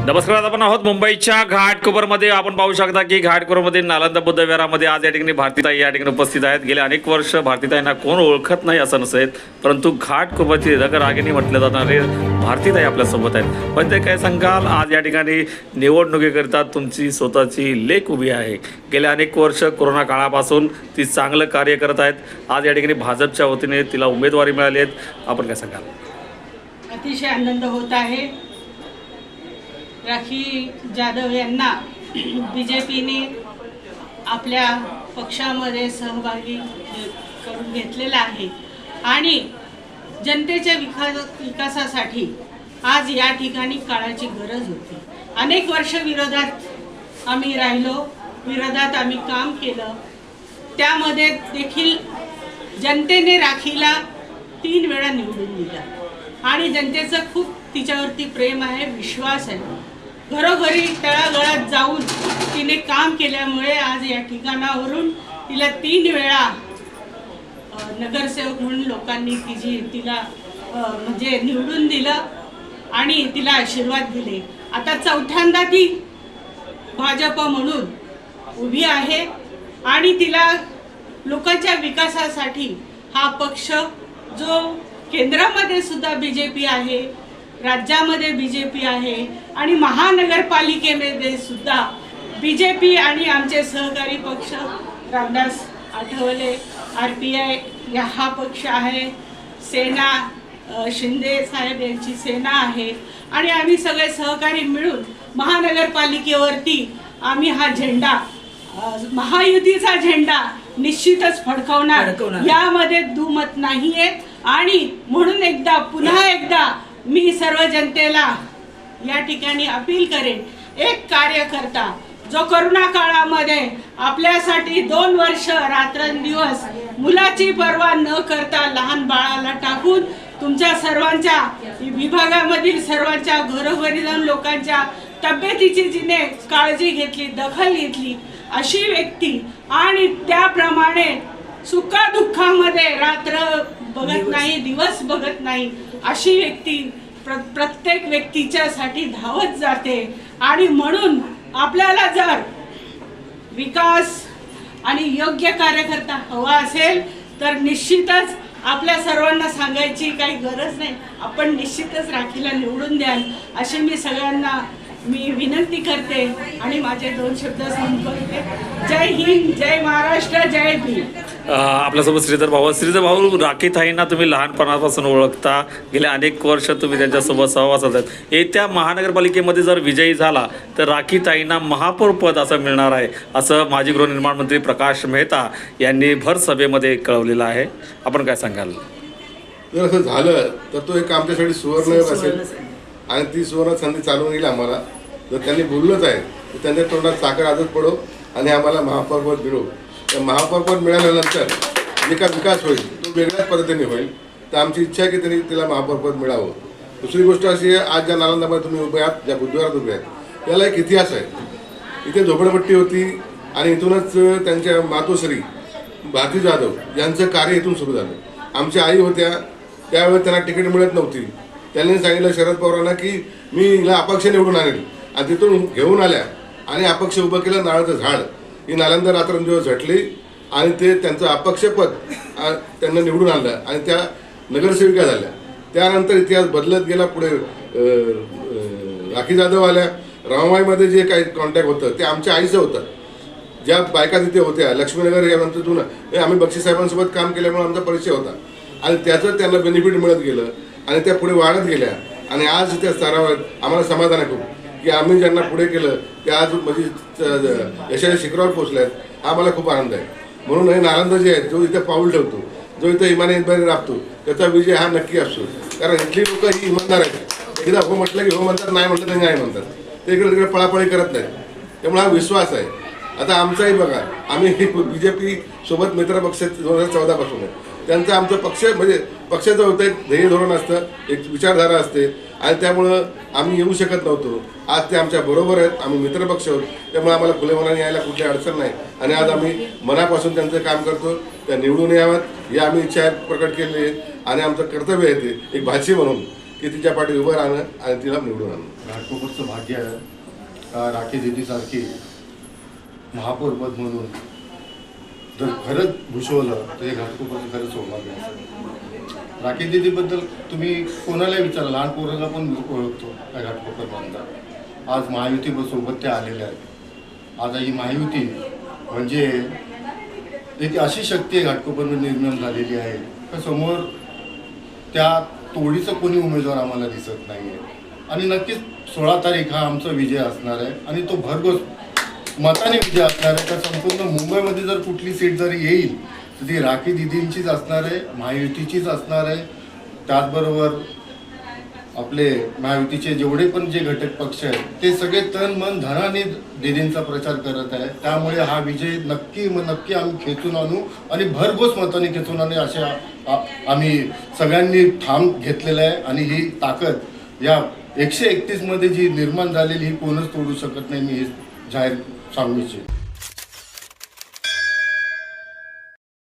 नमस्कार, आपण आहोत मुंबईच्या घाटकोपरमध्ये. आपण पाहू शकता की घाटकोपरमध्ये नालंदा बुद्ध विहारामध्ये आज या ठिकाणी भारतीताई या ठिकाणी उपस्थित आहेत. गेले अनेक वर्ष भारतीताईंना कोण ओळखत नाही असं नसेल, परंतु घाटकोपरची रगरागिणी म्हटलं जाणारे भारतीताई आपल्यासोबत आहेत. पण ते काय सांगाल, आज या ठिकाणी निवडणुकीकरिता तुमची स्वतःची लेक उभी आहे. गेल्या अनेक वर्ष कोरोना काळापासून ती चांगलं कार्य करत आहेत. आज या ठिकाणी भाजपच्या वतीने तिला उमेदवारी मिळाली आहे. आपण काय सांगाल? अतिशय आनंद होत आहे. राखी जाधव यांना BJPने आपल्या पक्षामध्ये सहभागी करून घेतलेला आहे आणि जनतेच्या विकासासाठी आज या ठिकाणी काळाची गरज होती. अनेक वर्ष विरोधात आम्ही राहिलो, विरोधात आम्ही काम केलं. त्यामध्ये देखील जनतेने राखीला 3 वेळा निवडून दिला आणि जनतेचं खूप तिच्यावरती प्रेम आहे, विश्वास आहे. घरोघरी तळागाळात जाऊन तिने काम केल्यामुळे आज या ठिकाणावरून तिला 3 वेळा नगरसेवक म्हणून लोकांनी तिला म्हणजे निवडून दिलं आणि तिला आशीर्वाद दिले. आता चौथ्यांदा ती भाजप म्हणून उभी आहे आणि तिला लोकांच्या विकासासाठी हा पक्ष जो केंद्रामध्ये सुद्धा BJP आहे, राज्यामध्ये BJP आहे आणि महानगरपालिकेमध्ये सुद्धा BJP आणि आमचे सहकारी पक्ष रामदास आठवले RPI या हा पक्ष आहे. सेना शिंदे साहेब यांची सेना आहे आणि आम्ही सगळे सहकारी मिळून महानगरपालिकेवरती आम्ही हा झेंडा, महायुतीचा झेंडा निश्चितच फडकवणार. यामध्ये दुमत नाहीये आणि म्हणून पुन्हा एकदा मी सर्व जनतेला या ठिकाणी अपील करेन, एक कार्यकर्ता जो करोना काळामध्ये आपल्यासाठी 2 वर्ष रात्रंदिवस मुलाची पर्वा न करता लहान बाळाला टाकून तुमच्या सर्वांच्या विभागामधील सर्वांच्या घरोघरी जाऊन लोकांच्या तब्येतीची जिने काळजी घेतली, दखल घेतली, अशी व्यक्ती आणि त्याप्रमाणे सुखादुःखामध्ये रात्र बघत नाही, दिवस बघत नाही, अशी व्यक्ती प्रत्येक व्यक्तीच्या साठी धावत जाते. आणि म्हणून आपल्याला जर विकास आणि योग्य कार्यकर्ता हवा असेल तर निश्चितच आपल्या सर्वांना सांगायची काही गरज नाही, आपण निश्चितच राखीला निवडून द्याल अशी मी सगळ्यांना विनंती करते आणि माझे 2 शब्द संपवते. जय हिंद, जय महाराष्ट्र, जय भीम. आपल्यासोबत श्रीधर भाऊ, राखीताईंना तुम्ही लहानपणापासून ओळखता, गेल्या अनेक वर्ष तुम्ही त्यांच्यासोबत सहवासात आहेत. येत्या महानगरपालिकेमध्ये जर विजयी झाला तर राखीताईंना महापौर पद असं मिळणार आहे, असं माजी गृहनिर्माण मंत्री प्रकाश मेहता यांनी भर सभेमध्ये कळवलेलं आहे. आपण काय सांगाल? जर असं झालं तर तो एक आमच्यासाठी सुवर्ण असेल आणि ती सुवर्ण संधी चालून येईल आम्हाला. जर त्यांनी बोललंच आहे तर त्यांच्या तोंडात साखर आजच पडो आणि आम्हाला महापौर पद मिळो. तर महापौर पद मिळाल्यानंतर जे काय विकास होईल तो वेगळ्याच पद्धतीने होईल. तर आमची इच्छा आहे की त्यांनी तिला महापौर पद मिळावं. दुसरी गोष्ट अशी आहे, आज ज्या नालंदामध्ये तुम्ही उभे आहात, ज्या बुद्धविहारात उभे आहेत, याला एक इतिहास आहे. इथे झोपडपट्टी होती आणि इथूनच त्यांच्या मातोश्री भारती जाधव यांचं कार्य इथून सुरू झालं. आमच्या आई होत्या, त्यावेळेस त्यांना तिकीट मिळत नव्हती. त्यांनी सांगितलं शरद पवारांना की मी हिला अपक्ष निवडून आणेल आणि तिथून घेऊन आल्या आणि अपक्ष उभं केलं. नारळाचं झाड ही नालंदा रात्रंदिवस झटली आणि ते त्यांचं अपक्षपद त्यांना निवडून आणलं आणि त्या नगरसेविका झाल्या. त्यानंतर इतिहास बदलत गेला. पुढे राखी जाधव आल्या. रमाबाईमध्ये जे काही कॉन्टॅक्ट होतं ते आमच्या आईचं होतं. ज्या बायका तिथे होत्या लक्ष्मीनगर या नंतरतून आम्ही बक्षी साहेबांसोबत काम केल्यामुळे आमचा परिचय होता आणि त्याचं त्यांना बेनिफिट मिळत गेलं आणि त्या पुढे वाढत गेल्या. आणि आज त्या स्तरावर आम्हाला समाधान आहे खूप की आम्ही ज्यांना पुढे केलं ते आज म्हणजे यशाच्या शिखरावर पोहोचले आहेत. हा मला खूप आनंद आहे. म्हणून हे नालंदा जे आहे, जो इथे पाऊल ठेवतो, जो इथं इमानी राबतो, त्याचा विजय हा नक्की असतो. कारण इथली लोक ही इमानदार आहेत. एकदा हो म्हटलं की हो म्हणतात, नाही म्हटलं तर नाही म्हणतात. ते इकडे तिकडे पळापळी करत नाहीत. त्यामुळे हा विश्वास आहे. आता आमचाही बघा, आम्ही BJP सोबत मित्रपक्ष 2014 पासून आहे. त्यांचं आमचं पक्ष म्हणजे पक्षाचं होतं, एक ध्येय धोरण असतं, एक विचारधारा असते आणि त्यामुळं आम्ही येऊ शकत नव्हतो. आज ते आमच्या बरोबर आहेत. आम्ही मित्रपक्ष आहोत, त्यामुळे आम्हाला खुले मनाने यायला कुठली अडचण नाही आणि आज आम्ही मनापासून त्यांचं काम करतो. त्या निवडून याव्यात ही आम्ही इच्छा प्रकट केली आहे आणि आमचं कर्तव्य आहे ते एक भाची म्हणून की तिच्या पाठी उभं राहणं आणि तिला निवडून आणणं. घाटकोपरचं भाग्य आहे का राखी दीदीसारखी महापौरपद म्हणून जर खरंच भूषवलं तर हे घाटकोपरचं खरंच सौभाग्य आहे. राखी दीदीबद्दल तुम्ही कोणाला विचारा, लहान पोराला पण ओळखतो त्या घाटकोपरमधला. आज महायुतीसोबत ते आलेले आहेत. आज ही महायुती म्हणजे एक अशी शक्ती आहे घाटकोपरमध्ये निर्माण झालेली आहे का समोर त्या तोडीचं कोणी उमेदवार आम्हाला दिसत नाही आहे. आणि नक्कीच 16 तारीख हा आमचा विजय असणार आहे आणि तो भरघोस मताने विजय असणार आहे. तर संपूर्ण मुंबईमध्ये जर कुठली सीट जरी येईल तर ती राखी दीदींचीच असणार आहे, महायुतीचीच असणार आहे. त्याचबरोबर आपले महायुतीचे जेवढे पण जे घटक पक्ष आहेत ते सगळे तन मन धनाने दीदींचा प्रचार करत आहे. त्यामुळे हा विजय नक्की आम्ही खेचून आणू आणि भरघोस मताने खेचून आणू असे आम्ही सगळ्यांनी ठाम घेतलेलं आहे. आणि ही ताकद या 131 मध्ये जी निर्माण झालेली ही कोणच तोडू शकत नाही, मी हे जाहीर सांगू इच्छितो.